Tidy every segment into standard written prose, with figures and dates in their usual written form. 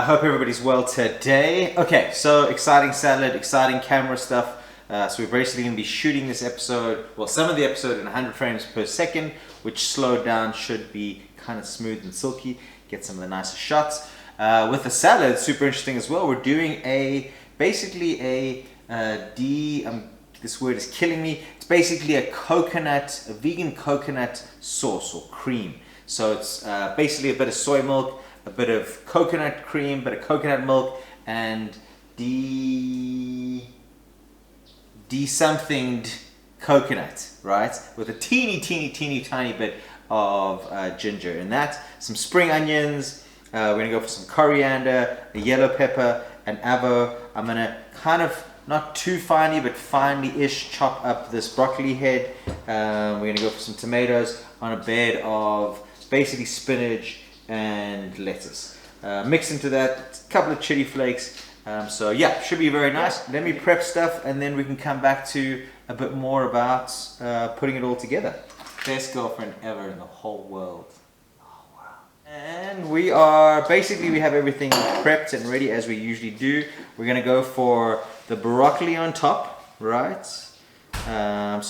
Hope everybody's well today. Okay, so exciting salad, exciting camera stuff. So we're basically going to be shooting this episode, well, some of the episode in 100 frames per second, which slowed down should be kind of smooth and silky. Get some of the nicer shots. With the salad, super interesting as well. We're doing basically a this word is killing me. It's basically a vegan coconut sauce or cream. So it's basically a bit of soy milk, a bit of coconut cream, a bit of coconut milk, and de-somethinged coconut, right? With a teeny tiny bit of ginger in that. Some spring onions. We're gonna go for some coriander, a yellow pepper, an avo. I'm gonna kind of not too finely, but finely-ish chop up this broccoli head. We're gonna go for some tomatoes on a bed of basically spinach and lettuce. Mix into that a couple of chili flakes. So yeah, should be very nice. Let me prep stuff and then we can come back to a bit more about putting it all together. Best girlfriend ever in the whole world. Oh wow. And we have everything prepped and ready as we usually do. We're gonna go for the broccoli on top, right? I've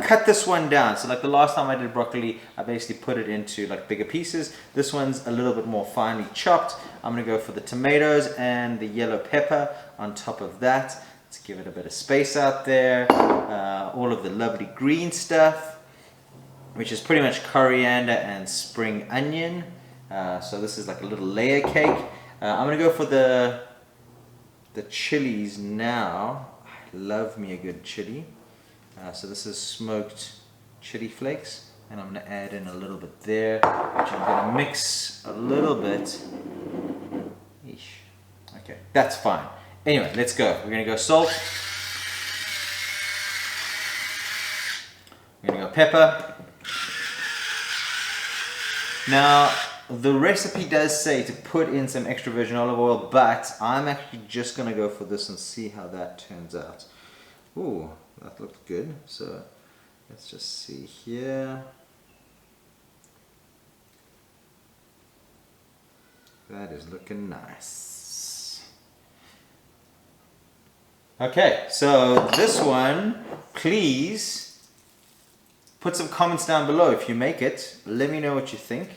cut this one down. So like the last time I did broccoli, I basically put it into like bigger pieces. This one's a little bit more finely chopped. I'm gonna go for the tomatoes and the yellow pepper on top of that. Let's give it a bit of space out there. All of the lovely green stuff, which is pretty much coriander and spring onion. So this is like a little layer cake. I'm gonna go for the chilies now. I love me a good chili. So this is smoked chili flakes, and I'm gonna add in a little bit there, which I'm gonna mix a little bit. Eesh. Okay, that's fine. Anyway, let's go. We're gonna go salt. We're gonna go pepper. Now, the recipe does say to put in some extra virgin olive oil, but I'm actually just gonna go for this and see how that turns out. Ooh, that looked good. So let's just see here. That is looking nice. Okay, so this one, please put some comments down below if you make it. Let me know what you think.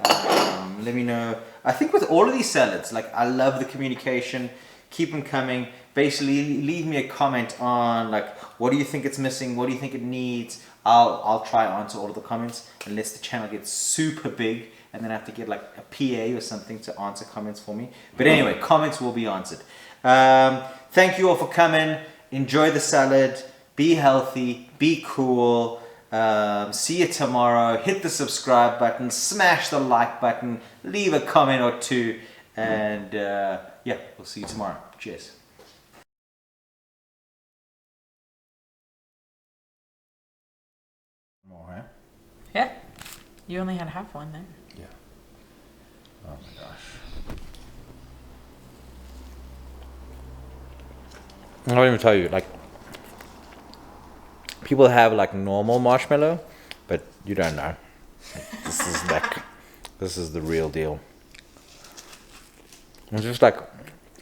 Let me know. I think with all of these salads, like I love the communication. Keep them coming. Basically, leave me a comment on like what do you think it's missing, what do you think it needs. I'll try to answer all of the comments unless the channel gets super big and then I have to get like a PA or something to answer comments for me. But anyway, comments will be answered. Thank you all for coming. Enjoy the salad. Be healthy. Be cool. See you tomorrow. Hit the subscribe button, smash the like button, leave a comment or two, and yeah, we'll see you tomorrow. Cheers. More, huh? Yeah. You only had half one there. Yeah. Oh my gosh. I don't even tell you, like, people have like normal marshmallow, but you don't know. This is the real deal. It's just like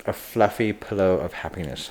a fluffy pillow of happiness.